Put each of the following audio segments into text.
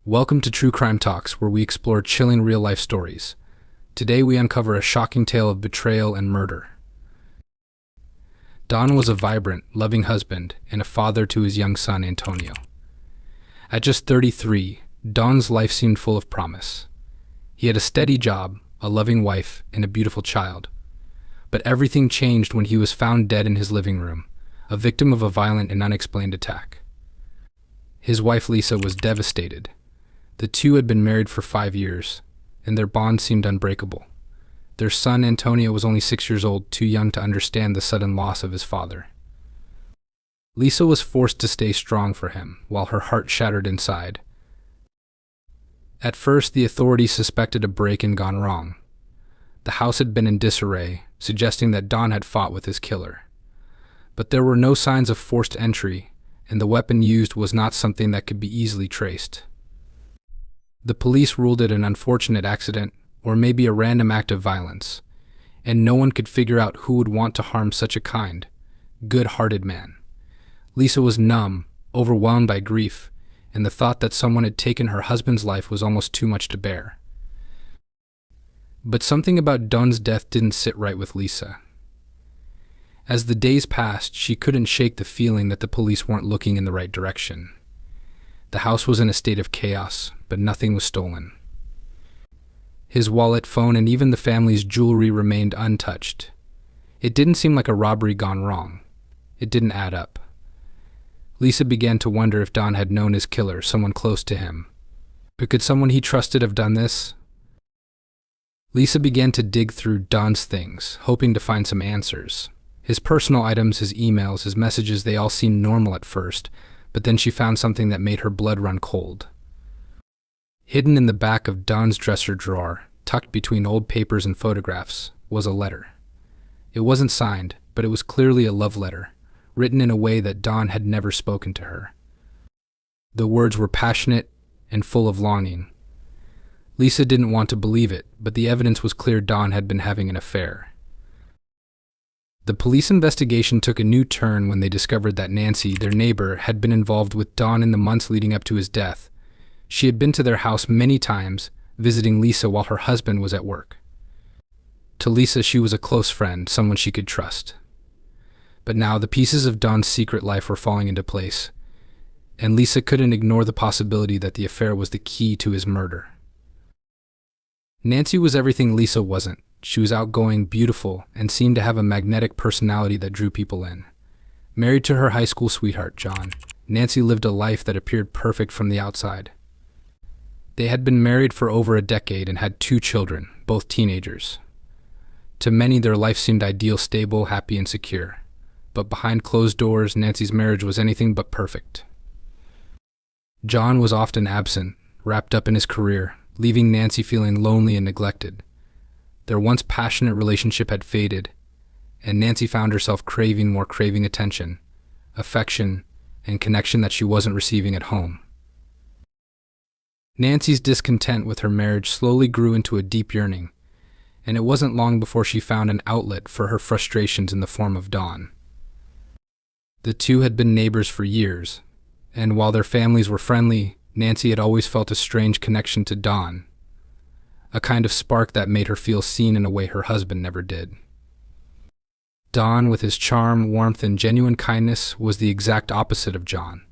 Welcome to True Crime Talks, where we explore chilling real-life stories. Today we uncover a shocking tale of betrayal and murder. Don was a vibrant, loving husband and a father to his young son, Antonio. At just 33, Don's life seemed full of promise. He had a steady job, a loving wife, and a beautiful child. But everything changed when he was found dead in his living room, a victim of a violent and unexplained attack. His wife, Lisa, was devastated. The two had been married for 5 years, and their bond seemed unbreakable. Their son, Antonio, was only 6 years old, too young to understand the sudden loss of his father. Lisa was forced to stay strong for him, while her heart shattered inside. At first, the authorities suspected a break-in gone wrong. The house had been in disarray, suggesting that Don had fought with his killer. But there were no signs of forced entry, and the weapon used was not something that could be easily traced. The police ruled it an unfortunate accident, or maybe a random act of violence, and no one could figure out who would want to harm such a kind, good-hearted man. Lisa was numb, overwhelmed by grief, and the thought that someone had taken her husband's life was almost too much to bear. But something about Don's death didn't sit right with Lisa. As the days passed, she couldn't shake the feeling that the police weren't looking in the right direction. The house was in a state of chaos, but nothing was stolen. His wallet, phone, and even the family's jewelry remained untouched. It didn't seem like a robbery gone wrong. It didn't add up. Lisa began to wonder if Don had known his killer, someone close to him. But could someone he trusted have done this? Lisa began to dig through Don's things, hoping to find some answers. His personal items, his emails, his messages, they all seemed normal at first, but then she found something that made her blood run cold. Hidden in the back of Don's dresser drawer, tucked between old papers and photographs, was a letter. It wasn't signed, but it was clearly a love letter, written in a way that Don had never spoken to her. The words were passionate and full of longing. Lisa didn't want to believe it, but the evidence was clear. Don had been having an affair. The police investigation took a new turn when they discovered that Nancy, their neighbor, had been involved with Don in the months leading up to his death. She had been to their house many times, visiting Lisa while her husband was at work. To Lisa, she was a close friend, someone she could trust. But now the pieces of Don's secret life were falling into place, and Lisa couldn't ignore the possibility that the affair was the key to his murder. Nancy was everything Lisa wasn't. She was outgoing, beautiful, and seemed to have a magnetic personality that drew people in. Married to her high school sweetheart, John, Nancy lived a life that appeared perfect from the outside. They had been married for over a decade and had 2 children, both teenagers. To many, their life seemed ideal, stable, happy, and secure. But behind closed doors, Nancy's marriage was anything but perfect. John was often absent, wrapped up in his career, leaving Nancy feeling lonely and neglected. Their once passionate relationship had faded, and Nancy found herself craving attention, affection, and connection that she wasn't receiving at home. Nancy's discontent with her marriage slowly grew into a deep yearning, and it wasn't long before she found an outlet for her frustrations in the form of Don. The two had been neighbors for years, and while their families were friendly, Nancy had always felt a strange connection to Don, a kind of spark that made her feel seen in a way her husband never did. Don, with his charm, warmth, and genuine kindness, was the exact opposite of John.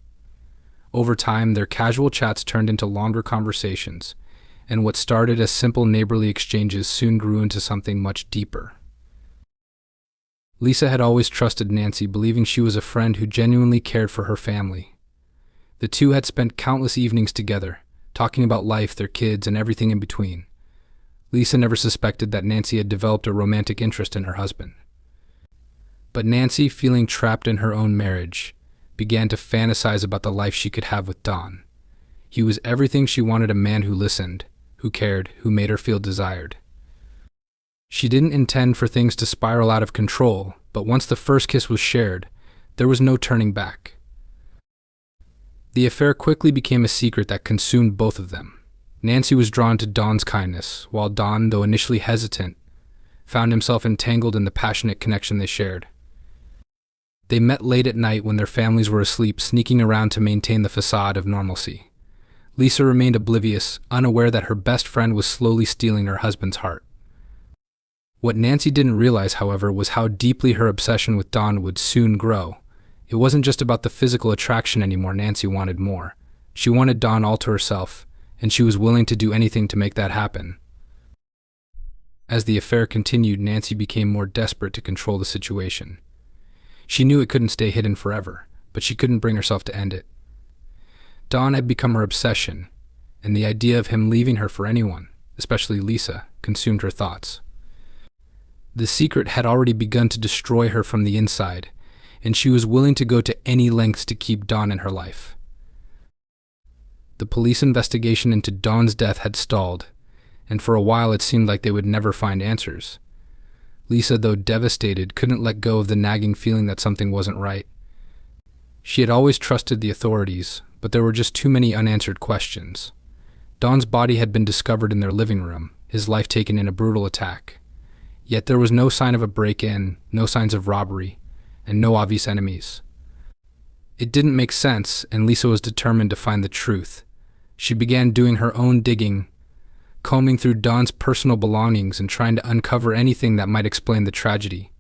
Over time, their casual chats turned into longer conversations, and what started as simple neighborly exchanges soon grew into something much deeper. Lisa had always trusted Nancy, believing she was a friend who genuinely cared for her family. The two had spent countless evenings together, talking about life, their kids, and everything in between. Lisa never suspected that Nancy had developed a romantic interest in her husband. But Nancy, feeling trapped in her own marriage, began to fantasize about the life she could have with Don. He was everything she wanted: a man who listened, who cared, who made her feel desired. She didn't intend for things to spiral out of control, but once the first kiss was shared, there was no turning back. The affair quickly became a secret that consumed both of them. Nancy was drawn to Don's kindness, while Don, though initially hesitant, found himself entangled in the passionate connection they shared. They met late at night when their families were asleep, sneaking around to maintain the facade of normalcy. Lisa remained oblivious, unaware that her best friend was slowly stealing her husband's heart. What Nancy didn't realize, however, was how deeply her obsession with Don would soon grow. It wasn't just about the physical attraction anymore. Nancy wanted more. She wanted Don all to herself, and she was willing to do anything to make that happen. As the affair continued, Nancy became more desperate to control the situation. She knew it couldn't stay hidden forever, but she couldn't bring herself to end it. Don had become her obsession, and the idea of him leaving her for anyone, especially Lisa, consumed her thoughts. The secret had already begun to destroy her from the inside, and she was willing to go to any lengths to keep Don in her life. The police investigation into Don's death had stalled, and for a while it seemed like they would never find answers. Lisa, though devastated, couldn't let go of the nagging feeling that something wasn't right. She had always trusted the authorities, but there were just too many unanswered questions. Don's body had been discovered in their living room, his life taken in a brutal attack. Yet there was no sign of a break-in, no signs of robbery, and no obvious enemies. It didn't make sense, and Lisa was determined to find the truth. She began doing her own digging, combing through Don's personal belongings and trying to uncover anything that might explain the tragedy.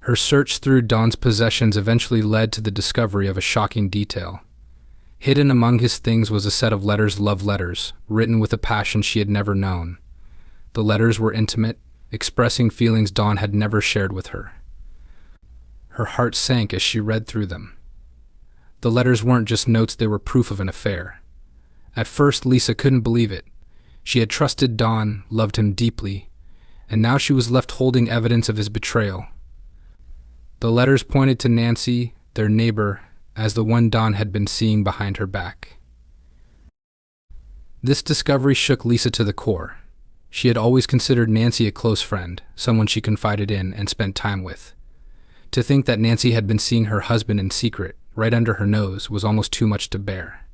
Her search through Don's possessions eventually led to the discovery of a shocking detail. Hidden among his things was a set of letters, love letters, written with a passion she had never known. The letters were intimate, expressing feelings Don had never shared with her. Her heart sank as she read through them. The letters weren't just notes, they were proof of an affair. At first, Lisa couldn't believe it. She had trusted Don, loved him deeply, and now she was left holding evidence of his betrayal. The letters pointed to Nancy, their neighbor, as the one Don had been seeing behind her back. This discovery shook Lisa to the core. She had always considered Nancy a close friend, someone she confided in and spent time with. To think that Nancy had been seeing her husband in secret, right under her nose, was almost too much to bear.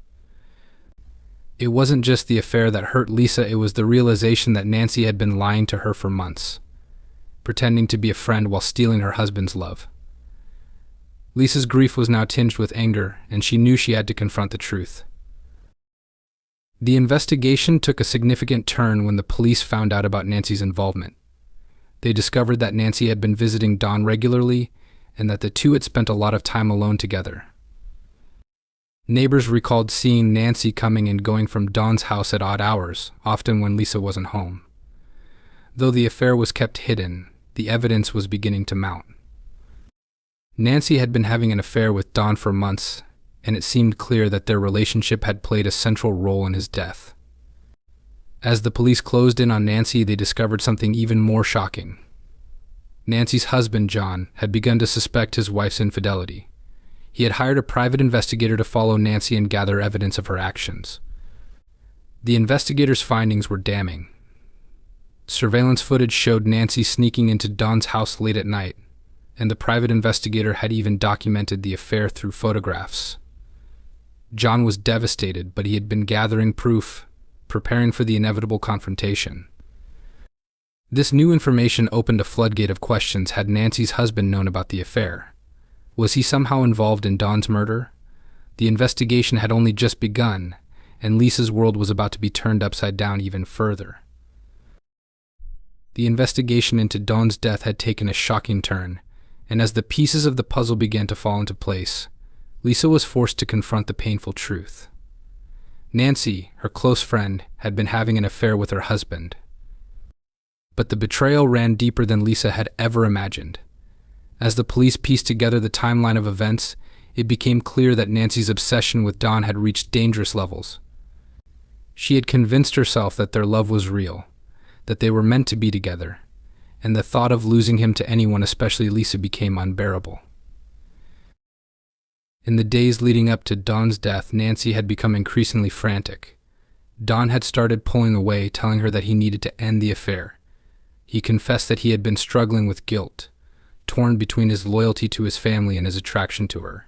It wasn't just the affair that hurt Lisa, it was the realization that Nancy had been lying to her for months, pretending to be a friend while stealing her husband's love. Lisa's grief was now tinged with anger, and she knew she had to confront the truth. The investigation took a significant turn when the police found out about Nancy's involvement. They discovered that Nancy had been visiting Don regularly, and that the two had spent a lot of time alone together. Neighbors recalled seeing Nancy coming and going from Don's house at odd hours, often when Lisa wasn't home. Though the affair was kept hidden, the evidence was beginning to mount. Nancy had been having an affair with Don for months, and it seemed clear that their relationship had played a central role in his death. As the police closed in on Nancy, they discovered something even more shocking. Nancy's husband, John, had begun to suspect his wife's infidelity. He had hired a private investigator to follow Nancy and gather evidence of her actions. The investigator's findings were damning. Surveillance footage showed Nancy sneaking into Don's house late at night, and the private investigator had even documented the affair through photographs. John was devastated, but he had been gathering proof, preparing for the inevitable confrontation. This new information opened a floodgate of questions. Had Nancy's husband known about the affair? Was he somehow involved in Don's murder? The investigation had only just begun, and Lisa's world was about to be turned upside down even further. The investigation into Don's death had taken a shocking turn, and as the pieces of the puzzle began to fall into place, Lisa was forced to confront the painful truth. Nancy, her close friend, had been having an affair with her husband. But the betrayal ran deeper than Lisa had ever imagined. As the police pieced together the timeline of events, it became clear that Nancy's obsession with Don had reached dangerous levels. She had convinced herself that their love was real, that they were meant to be together, and the thought of losing him to anyone, especially Lisa, became unbearable. In the days leading up to Don's death, Nancy had become increasingly frantic. Don had started pulling away, telling her that he needed to end the affair. He confessed that he had been struggling with guilt, torn between his loyalty to his family and his attraction to her.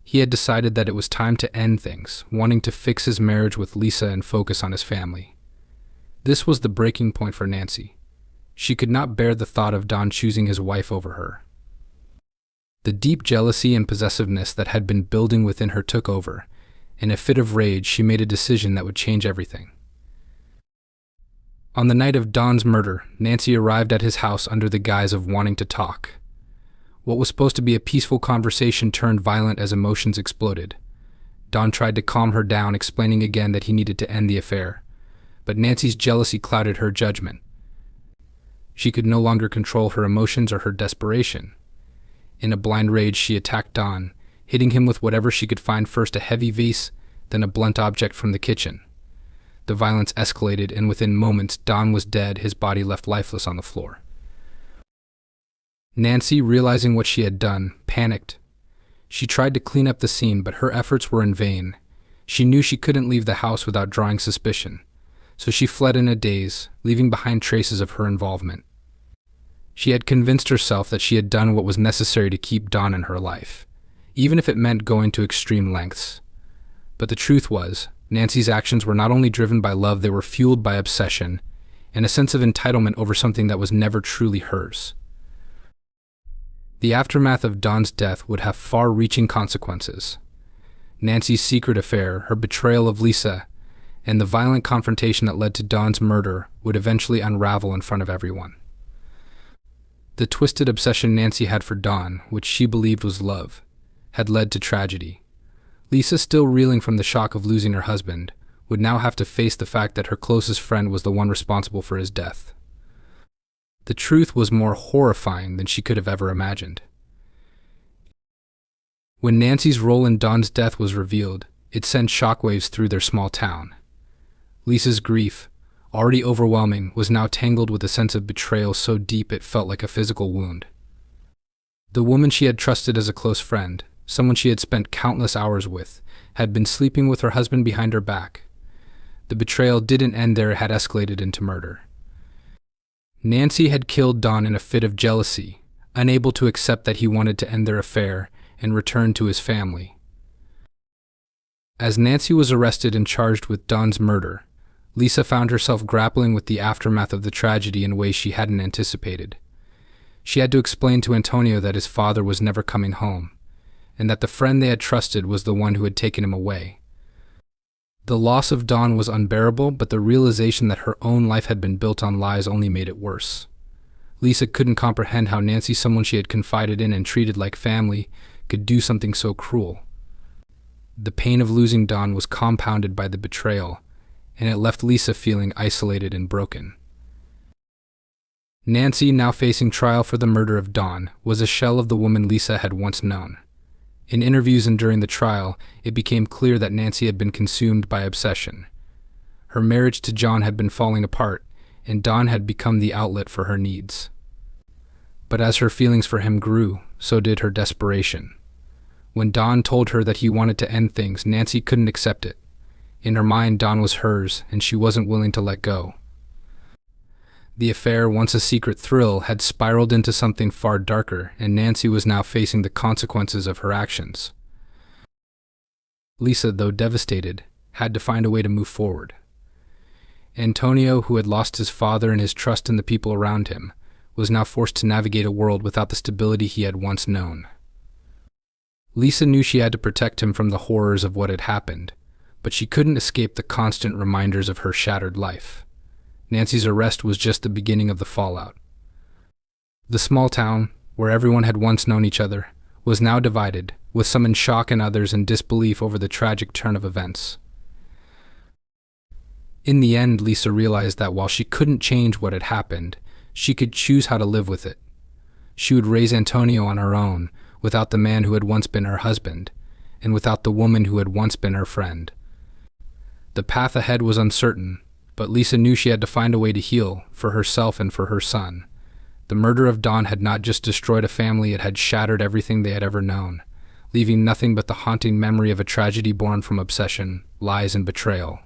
He had decided that it was time to end things, wanting to fix his marriage with Lisa and focus on his family. This was the breaking point for Nancy. She could not bear the thought of Don choosing his wife over her. The deep jealousy and possessiveness that had been building within her took over, In a fit of rage, she made a decision that would change everything. On the night of Don's murder, Nancy arrived at his house under the guise of wanting to talk. What was supposed to be a peaceful conversation turned violent as emotions exploded. Don tried to calm her down, explaining again that he needed to end the affair, but Nancy's jealousy clouded her judgment. She could no longer control her emotions or her desperation. In a blind rage, she attacked Don, hitting him with whatever she could find, first a heavy vase, then a blunt object from the kitchen. The violence escalated, and within moments, Don was dead, his body left lifeless on the floor. Nancy, realizing what she had done, panicked. She tried to clean up the scene, but her efforts were in vain. She knew she couldn't leave the house without drawing suspicion, so she fled in a daze, leaving behind traces of her involvement. She had convinced herself that she had done what was necessary to keep Don in her life, even if it meant going to extreme lengths. But the truth was, Nancy's actions were not only driven by love, they were fueled by obsession and a sense of entitlement over something that was never truly hers. The aftermath of Don's death would have far-reaching consequences. Nancy's secret affair, her betrayal of Lisa, and the violent confrontation that led to Don's murder would eventually unravel in front of everyone. The twisted obsession Nancy had for Don, which she believed was love, had led to tragedy. Lisa, still reeling from the shock of losing her husband, would now have to face the fact that her closest friend was the one responsible for his death. The truth was more horrifying than she could have ever imagined. When Nancy's role in Don's death was revealed, it sent shockwaves through their small town. Lisa's grief, already overwhelming, was now tangled with a sense of betrayal so deep it felt like a physical wound. The woman she had trusted as a close friend, someone she had spent countless hours with, had been sleeping with her husband behind her back. The betrayal didn't end there, it had escalated into murder. Nancy had killed Don in a fit of jealousy, unable to accept that he wanted to end their affair and return to his family. As Nancy was arrested and charged with Don's murder, Lisa found herself grappling with the aftermath of the tragedy in ways she hadn't anticipated. She had to explain to Antonio that his father was never coming home, and that the friend they had trusted was the one who had taken him away. The loss of Don was unbearable, but the realization that her own life had been built on lies only made it worse. Lisa couldn't comprehend how Nancy, someone she had confided in and treated like family, could do something so cruel. The pain of losing Don was compounded by the betrayal, and it left Lisa feeling isolated and broken. Nancy, now facing trial for the murder of Don, was a shell of the woman Lisa had once known. In interviews and during the trial, it became clear that Nancy had been consumed by obsession. Her marriage to John had been falling apart, and Don had become the outlet for her needs. But as her feelings for him grew, so did her desperation. When Don told her that he wanted to end things, Nancy couldn't accept it. In her mind, Don was hers, and she wasn't willing to let go. The affair, once a secret thrill, had spiraled into something far darker, and Nancy was now facing the consequences of her actions. Lisa, though devastated, had to find a way to move forward. Antonio, who had lost his father and his trust in the people around him, was now forced to navigate a world without the stability he had once known. Lisa knew she had to protect him from the horrors of what had happened, but she couldn't escape the constant reminders of her shattered life. Nancy's arrest was just the beginning of the fallout. The small town, where everyone had once known each other, was now divided, with some in shock and others in disbelief over the tragic turn of events. In the end, Lisa realized that while she couldn't change what had happened, she could choose how to live with it. She would raise Antonio on her own, without the man who had once been her husband, and without the woman who had once been her friend. The path ahead was uncertain, but Lisa knew she had to find a way to heal, for herself and for her son. The murder of Don had not just destroyed a family, it had shattered everything they had ever known, leaving nothing but the haunting memory of a tragedy born from obsession, lies, and betrayal.